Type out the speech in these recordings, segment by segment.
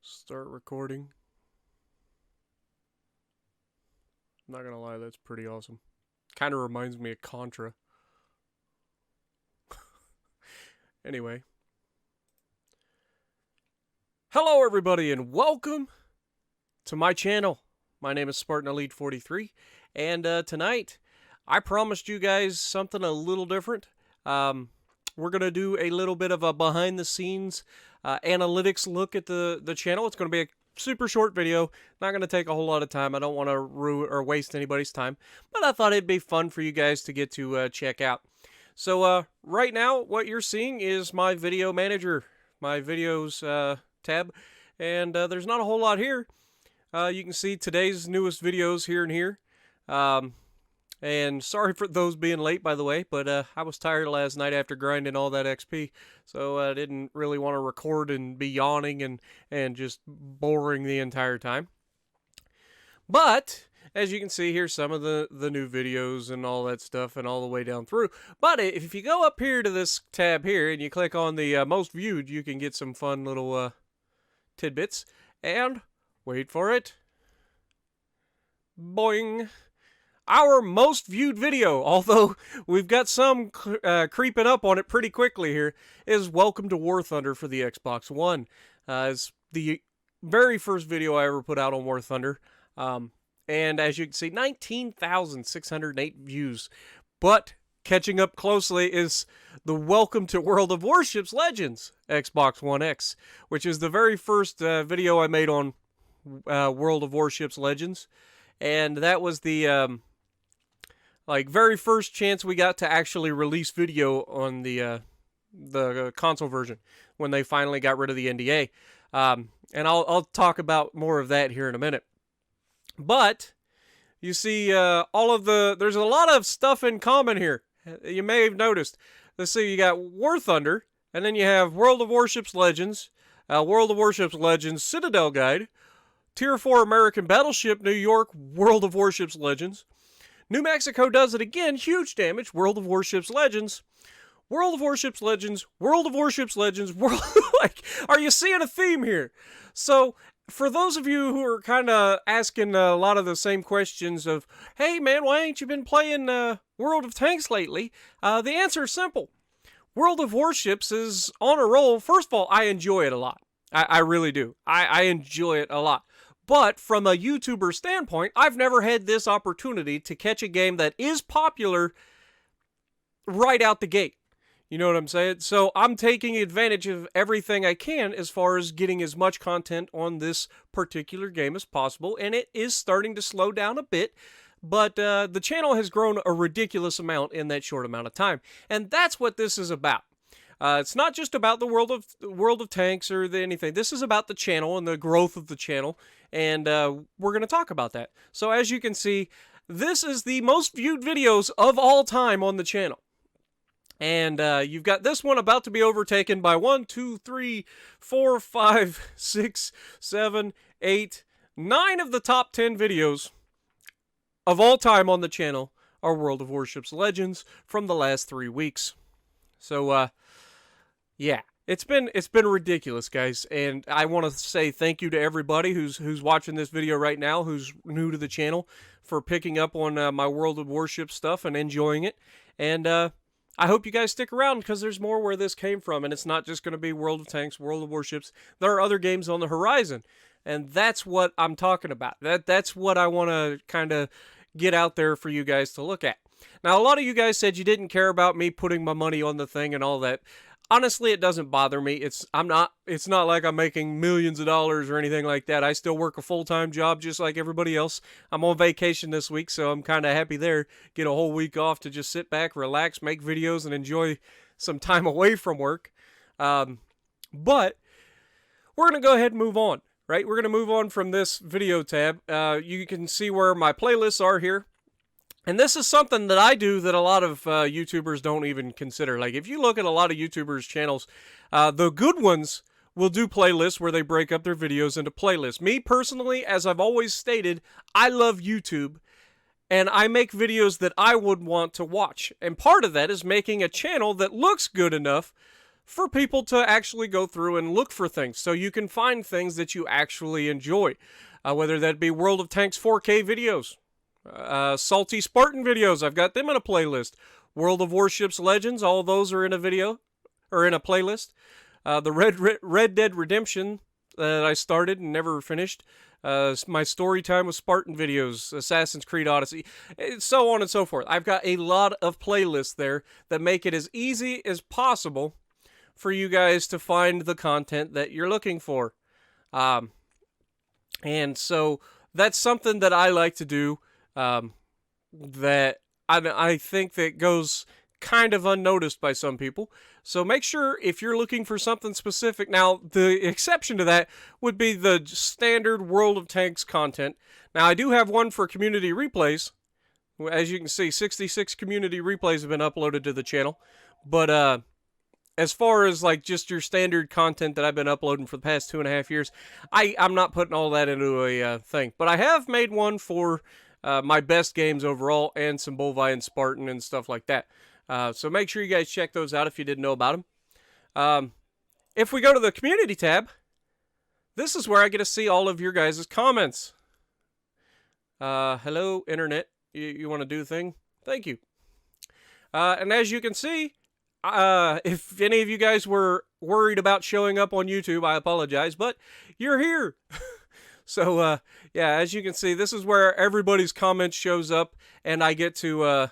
Start recording. I'm not gonna lie, that's pretty awesome. Kind of reminds me of Contra. Anyway. Hello everybody and welcome to my channel. My name is Spartan Elite43 and tonight I promised you guys something a little different. We're going to do a little bit of a behind the scenes analytics look at the channel. It's going to be a super short video, not going to take a whole lot of time. I don't want to ruin or waste anybody's time, but I thought it'd be fun for you guys to get to check out. So right now what you're seeing is my video manager, my videos tab, and there's not a whole lot here. You can see today's newest videos here and here. And sorry for those being late, by the way, but I was tired last night after grinding all that XP, so I didn't really want to record and be yawning and just boring the entire time. But as you can see, here's some of the new videos and all that stuff and all the way down through. But if you go up here to this tab here and you click on the most viewed, you can get some fun little tidbits. And wait for it. Boing. Our most viewed video, although we've got some creeping up on it pretty quickly here, is Welcome to War Thunder for the Xbox One. It's the very first video I ever put out on War Thunder. And as you can see, 19,608 views. But catching up closely is the Welcome to World of Warships Legends Xbox One X, which is the very first video I made on World of Warships Legends. And that was the very first chance we got to actually release video on the console version when they finally got rid of the NDA. And I'll talk about more of that here in a minute. But you see there's a lot of stuff in common here. You may have noticed. Let's see, you got War Thunder, and then you have World of Warships Legends, World of Warships Legends Citadel Guide, Tier 4 American Battleship New York, World of Warships Legends, New Mexico Does It Again, Huge Damage, World of Warships Legends, World of Warships Legends, World of Warships Legends, are you seeing a theme here? So, for those of you who are kind of asking a lot of the same questions of, hey man, why ain't you been playing World of Tanks lately? The answer is simple. World of Warships is on a roll. First of all, I enjoy it a lot. I really do. I enjoy it a lot. But from a YouTuber standpoint, I've never had this opportunity to catch a game that is popular right out the gate. You know what I'm saying? So I'm taking advantage of everything I can as far as getting as much content on this particular game as possible. And it is starting to slow down a bit. But the channel has grown a ridiculous amount in that short amount of time. And that's what this is about. It's not just about the world of tanks or anything. This is about the channel and the growth of the channel, and we're going to talk about that. So as you can see, this is the most viewed videos of all time on the channel. And you've got this one about to be overtaken by 1, 2, 3, 4, 5, 6, 7, 8, 9 of the top 10 videos of all time on the channel are World of Warships Legends from the last 3 weeks. So, yeah, it's been ridiculous, guys, and I want to say thank you to everybody who's watching this video right now, who's new to the channel, for picking up on my World of Warships stuff and enjoying it. And I hope you guys stick around because there's more where this came from, and it's not just going to be World of Tanks, World of Warships. There are other games on the horizon, and that's what I'm talking about. That's what I want to kind of get out there for you guys to look at. Now, a lot of you guys said you didn't care about me putting my money on the thing and all that. Honestly, it doesn't bother me. It's not like I'm making millions of dollars or anything like that. I still work a full-time job just like everybody else. I'm on vacation this week, so I'm kind of happy there. Get a whole week off to just sit back, relax, make videos, and enjoy some time away from work. But we're going to go ahead and move on, right? We're going to move on from this video tab. You can see where my playlists are here. And this is something that I do that a lot of YouTubers don't even consider. Like, if you look at a lot of YouTubers' channels, the good ones will do playlists where they break up their videos into playlists. Me, personally, as I've always stated, I love YouTube, and I make videos that I would want to watch. And part of that is making a channel that looks good enough for people to actually go through and look for things, so you can find things that you actually enjoy, whether that be World of Tanks 4K videos, salty Spartan videos. I've got them in a playlist. World of Warships Legends, all those are in a video, or in a playlist. The Red Dead Redemption that I started and never finished. My story time with Spartan videos, Assassin's Creed Odyssey, so on and so forth. I've got a lot of playlists there that make it as easy as possible for you guys to find the content that you're looking for. And so that's something that I like to do, that I think that goes kind of unnoticed by some people. So make sure if you're looking for something specific. Now, the exception to that would be the standard World of Tanks content. Now, I do have one for community replays. As you can see, 66 community replays have been uploaded to the channel. But as far as like just your standard content that I've been uploading for the past 2.5 years, I'm not putting all that into a thing. But I have made one for my best games overall, and some Bolvi and Spartan and stuff like that. So make sure you guys check those out if you didn't know about them. If we go to the community tab, this is where I get to see all of your guys' comments. Hello, internet. You want to do the thing? Thank you. And as you can see, if any of you guys were worried about showing up on YouTube, I apologize, but you're here. So, yeah, as you can see, this is where everybody's comments shows up, and I get to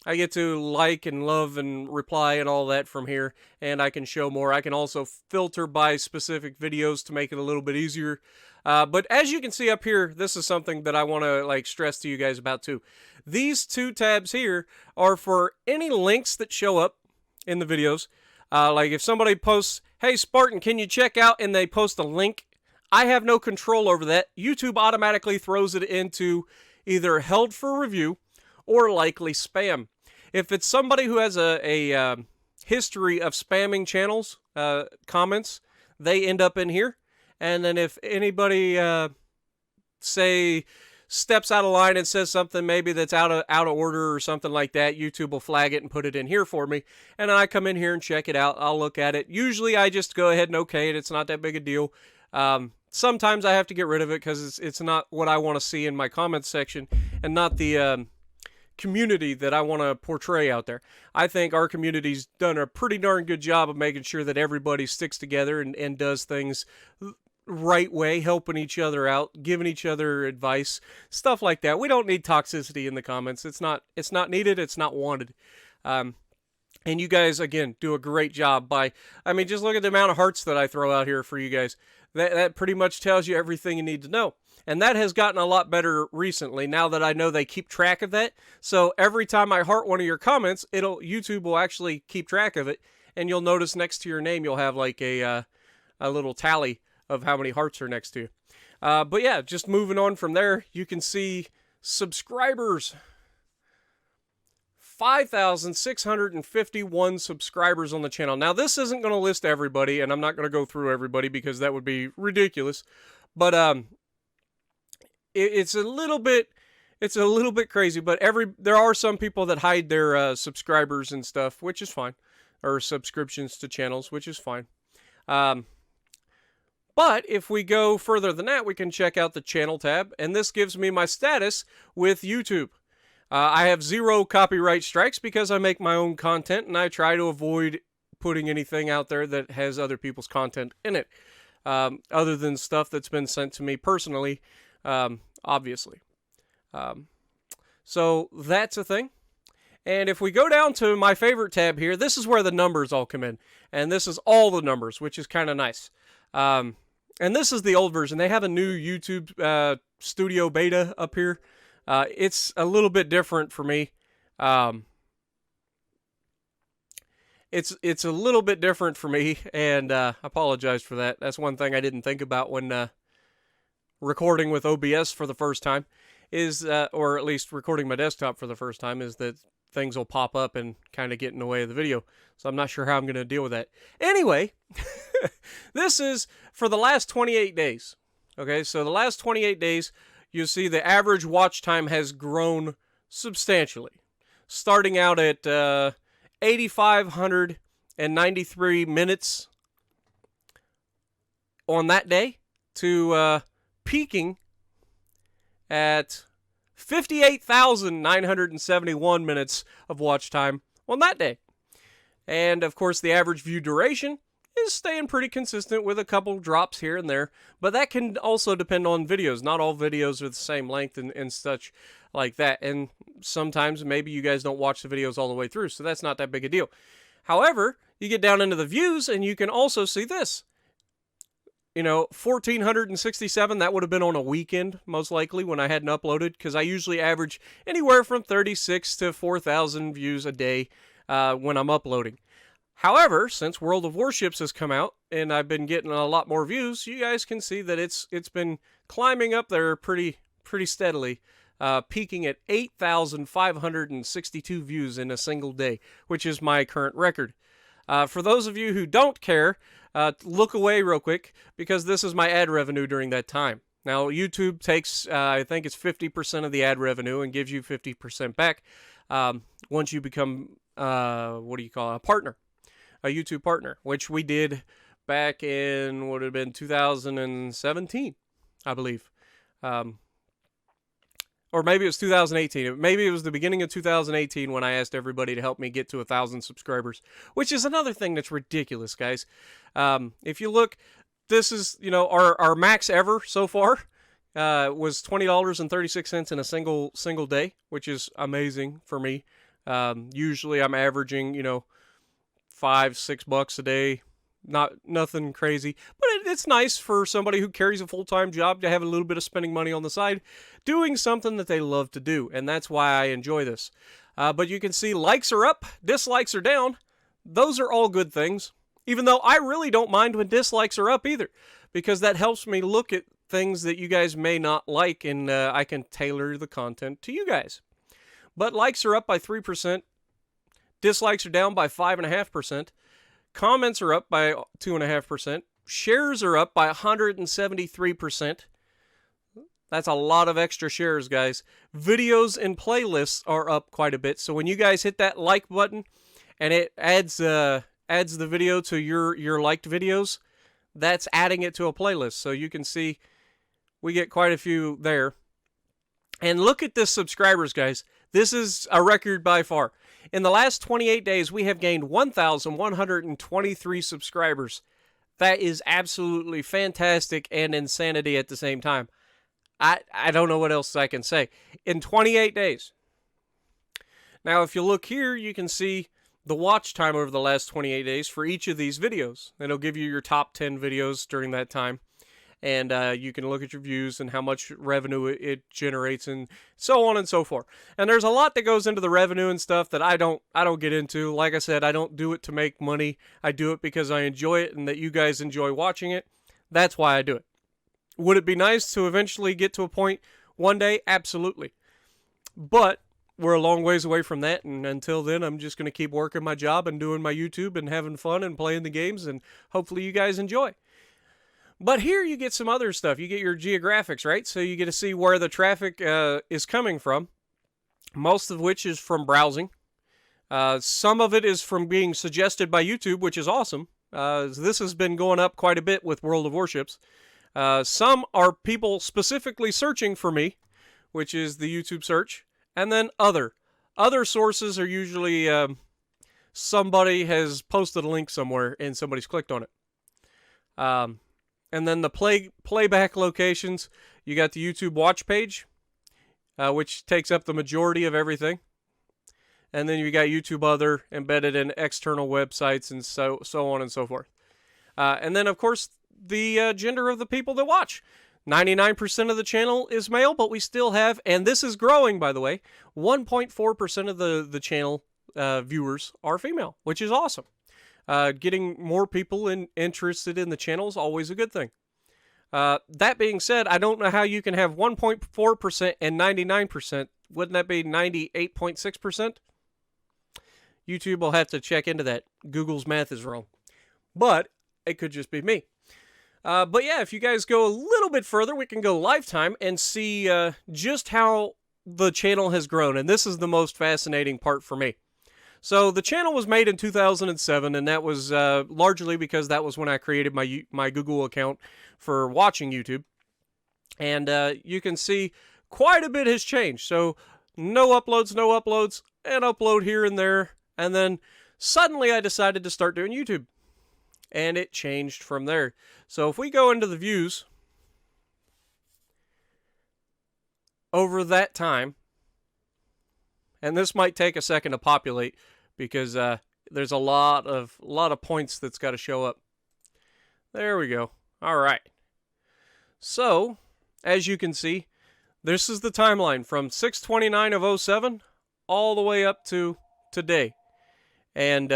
like and love and reply and all that from here, and I can show more. I can also filter by specific videos to make it a little bit easier. But as you can see up here, this is something that I want to like stress to you guys about too. These two tabs here are for any links that show up in the videos. Like if somebody posts, "Hey Spartan, can you check out?" and they post a link, I have no control over that. YouTube automatically throws it into either held for review or likely spam. If it's somebody who has a history of spamming channels, comments, they end up in here. And then if anybody, say, steps out of line and says something maybe that's out of order or something like that, YouTube will flag it and put it in here for me. And then I come in here and check it out. I'll look at it. Usually I just go ahead and okay it. It's not that big a deal. Sometimes I have to get rid of it because it's not what I want to see in my comments section, and not the community that I want to portray out there. I think our community's done a pretty darn good job of making sure that everybody sticks together and does things right way, helping each other out, giving each other advice, stuff like that. We don't need toxicity in the comments. It's not needed. It's not wanted. And you guys, again, do a great job by, I mean, just look at the amount of hearts that I throw out here for you guys. That pretty much tells you everything you need to know. And that has gotten a lot better recently, now that I know they keep track of that. So every time I heart one of your comments, YouTube will actually keep track of it. And you'll notice next to your name, you'll have like a little tally of how many hearts are next to you. But yeah, just moving on from there, you can see subscribers. 5,651 subscribers on the channel. Now, this isn't going to list everybody, and I'm not going to go through everybody because that would be ridiculous. But it's a little bit crazy. But there are some people that hide their subscribers and stuff, which is fine, or subscriptions to channels, which is fine. But if we go further than that, we can check out the channel tab, and this gives me my status with YouTube. I have 0 copyright strikes because I make my own content, and I try to avoid putting anything out there that has other people's content in it, other than stuff that's been sent to me personally, obviously. So that's a thing. And if we go down to my favorite tab here, this is where the numbers all come in. And this is all the numbers, which is kind of nice. And this is the old version. They have a new YouTube Studio Beta up here. It's a little bit different for me. It's a little bit different for me, and I apologize for that. That's one thing I didn't think about when recording with OBS for the first time, or at least recording my desktop for the first time, is that things will pop up and kind of get in the way of the video. So I'm not sure how I'm going to deal with that. Anyway, this is for the last 28 days. Okay, so the last 28 days, you see the average watch time has grown substantially, starting out at 8,500 93 minutes on that day to peaking at 58,971 minutes of watch time on that day. And, of course, the average view duration is staying pretty consistent with a couple drops here and there. But that can also depend on videos. Not all videos are the same length and such like that. And sometimes maybe you guys don't watch the videos all the way through, so that's not that big a deal. However, you get down into the views, and you can also see this. 1,467, that would have been on a weekend, most likely, when I hadn't uploaded, because I usually average anywhere from 36 to 4,000 views a day when I'm uploading. However, since World of Warships has come out, and I've been getting a lot more views, you guys can see that it's been climbing up there pretty steadily, peaking at 8,562 views in a single day, which is my current record. For those of you who don't care, look away real quick, because this is my ad revenue during that time. Now, YouTube takes, I think it's 50% of the ad revenue and gives you 50% back once you become, a partner, a YouTube partner, which we did back in, what would have been 2017, I believe. Or maybe it was 2018. Maybe it was the beginning of 2018 when I asked everybody to help me get to 1,000 subscribers, which is another thing that's ridiculous, guys. If you look, this is, our max ever so far was $20.36 in a single day, which is amazing for me. Usually I'm averaging, $5-6 a day. Nothing crazy, but it's nice for somebody who carries a full-time job to have a little bit of spending money on the side, doing something that they love to do, and that's why I enjoy this. But you can see likes are up, dislikes are down. Those are all good things, even though I really don't mind when dislikes are up either, because that helps me look at things that you guys may not like, and I can tailor the content to you guys. But likes are up by 3%, dislikes are down by 5.5%. Comments are up by 2.5%. Shares are up by 173%. That's a lot of extra shares, guys. Videos and playlists are up quite a bit. So when you guys hit that like button and it adds the video to your liked videos, that's adding it to a playlist. So you can see we get quite a few there. And look at this subscribers, guys. This is a record by far. In the last 28 days, we have gained 1,123 subscribers. That is absolutely fantastic and insanity at the same time. I don't know what else I can say. In 28 days. Now, if you look here, you can see the watch time over the last 28 days for each of these videos. It'll give you your top 10 videos during that time. And you can look at your views and how much revenue it generates and so on and so forth. And there's a lot that goes into the revenue and stuff that I don't get into. Like I said, I don't do it to make money. I do it because I enjoy it and that you guys enjoy watching it. That's why I do it. Would it be nice to eventually get to a point one day? Absolutely. But we're a long ways away from that, and until then, I'm just going to keep working my job and doing my YouTube and having fun and playing the games, and hopefully you guys enjoy. But here you get some other stuff. You get your geographics, right? So you get to see where the traffic is coming from, most of which is from browsing. Some of it is from being suggested by YouTube, which is awesome. This has been going up quite a bit with World of Warships. Some are people specifically searching for me, which is the YouTube search. And then other sources are usually somebody has posted a link somewhere and somebody's clicked on it. And then the playback locations, you got the YouTube watch page, which takes up the majority of everything. And then you got YouTube Other embedded in external websites and so on and so forth. And then, of course, the gender of the people that watch. 99% of the channel is male, but we still have, and this is growing, by the way, 1.4% of the channel viewers are female, which is awesome. Getting more people interested in the channel is always a good thing. That being said, I don't know how you can have 1.4% and 99%. Wouldn't that be 98.6%? YouTube will have to check into that. Google's math is wrong. But it could just be me. But yeah, if you guys go a little bit further, we can go lifetime and see just how the channel has grown. And this is the most fascinating part for me. So the channel was made in 2007, and that was largely because that was when I created my Google account for watching YouTube. And you can see quite a bit has changed. So no uploads, and upload here and there. And then suddenly I decided to start doing YouTube. And it changed from there. So if we go into the views over that time, and this might take a second to populate because there's a lot of points that's got to show up. There we go. All right. So, as you can see, this is the timeline from 6/29 of 07 all the way up to today. And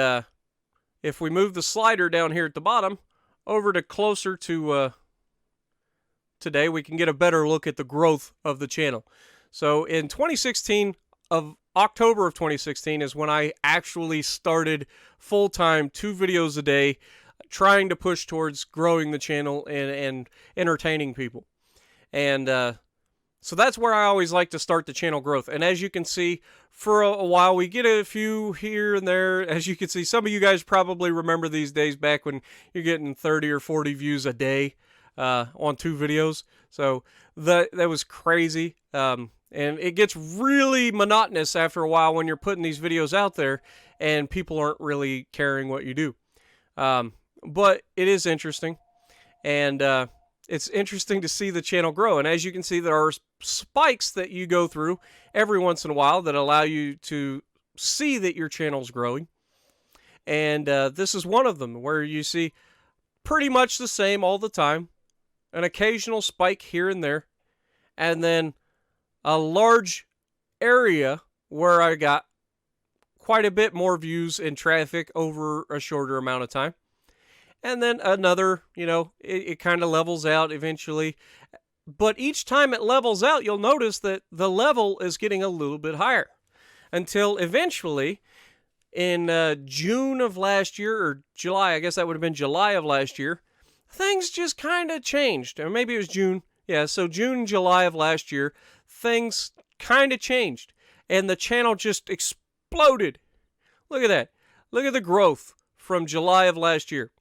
if we move the slider down here at the bottom over to closer to today, we can get a better look at the growth of the channel. So in 2016, of October of 2016 is when I actually started full-time 2 videos a day, trying to push towards growing the channel and entertaining people. And so that's where I always like to start the channel growth. And as you can see, for a while we get a few here and there. As you can see, some of you guys probably remember these days back when you're getting 30 or 40 views a day on 2 videos. So that was crazy. And it gets really monotonous after a while when you're putting these videos out there and people aren't really caring what you do. But it is interesting. And it's interesting to see the channel grow. And as you can see, there are spikes that you go through every once in a while that allow you to see that your channel's growing. And this is one of them where you see pretty much the same all the time. An occasional spike here and there. And then a large area where I got quite a bit more views and traffic over a shorter amount of time. And then another, it kind of levels out eventually. But each time it levels out, you'll notice that the level is getting a little bit higher. Until eventually, in June of last year, or July, I guess that would have been July of last year, things just kind of changed. Or maybe it was June. Yeah, so June, July of last year, things kind of changed. And the channel just exploded. Look at that. Look at the growth from July of last year.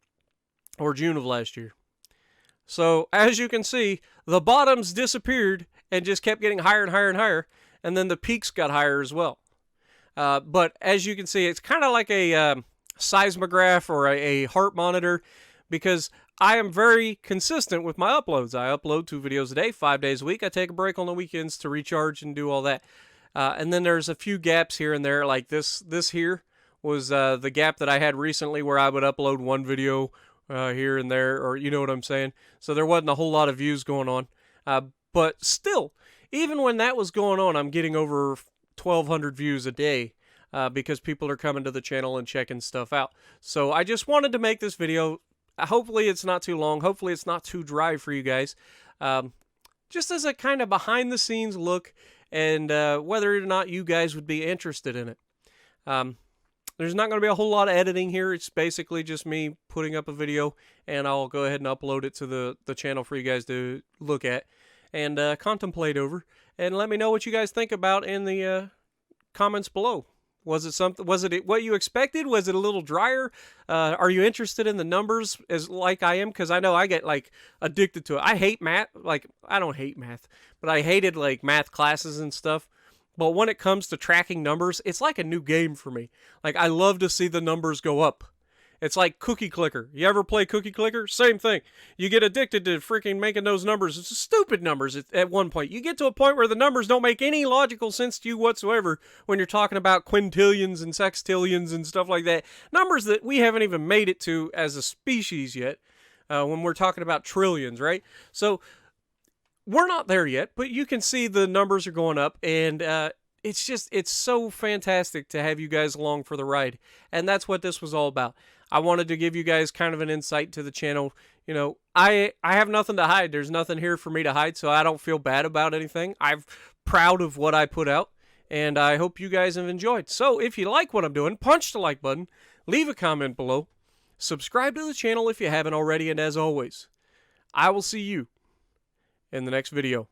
Or June of last year. So, as you can see, the bottoms disappeared and just kept getting higher and higher and higher. And then the peaks got higher as well. But as you can see, it's kind of like a seismograph or a heart monitor, because I am very consistent with my uploads. I upload 2 videos a day, 5 days a week. I take a break on the weekends to recharge and do all that. And then there's a few gaps here and there, like this here was the gap that I had recently where I would upload 1 video here and there, or you know what I'm saying. So there wasn't a whole lot of views going on. But still, even when that was going on, I'm getting over 1,200 views a day because people are coming to the channel and checking stuff out. So I just wanted to make this video. Hopefully it's not too long. Hopefully it's not too dry for you guys. Just as a kind of behind the scenes look, and whether or not you guys would be interested in it. There's not going to be a whole lot of editing here. It's basically just me putting up a video, and I'll go ahead and upload it to the channel for you guys to look at and contemplate over. And let me know what you guys think about in the comments below. Was it what you expected? Was it a little drier? Are you interested in the numbers as like I am? Because I know I get like addicted to it. I hate math. Like, I don't hate math, but I hated like math classes and stuff. But when it comes to tracking numbers, it's like a new game for me. Like, I love to see the numbers go up. It's like Cookie Clicker. You ever play Cookie Clicker? Same thing. You get addicted to freaking making those numbers. It's stupid numbers at one point. You get to a point where the numbers don't make any logical sense to you whatsoever when you're talking about quintillions and sextillions and stuff like that. Numbers that we haven't even made it to as a species yet when we're talking about trillions, right? So we're not there yet, but you can see the numbers are going up, and it's so fantastic to have you guys along for the ride. And that's what this was all about. I wanted to give you guys kind of an insight to the channel. You know, I have nothing to hide. There's nothing here for me to hide, so I don't feel bad about anything. I'm proud of what I put out, and I hope you guys have enjoyed. So if you like what I'm doing, punch the like button, leave a comment below, subscribe to the channel if you haven't already, and as always, I will see you in the next video.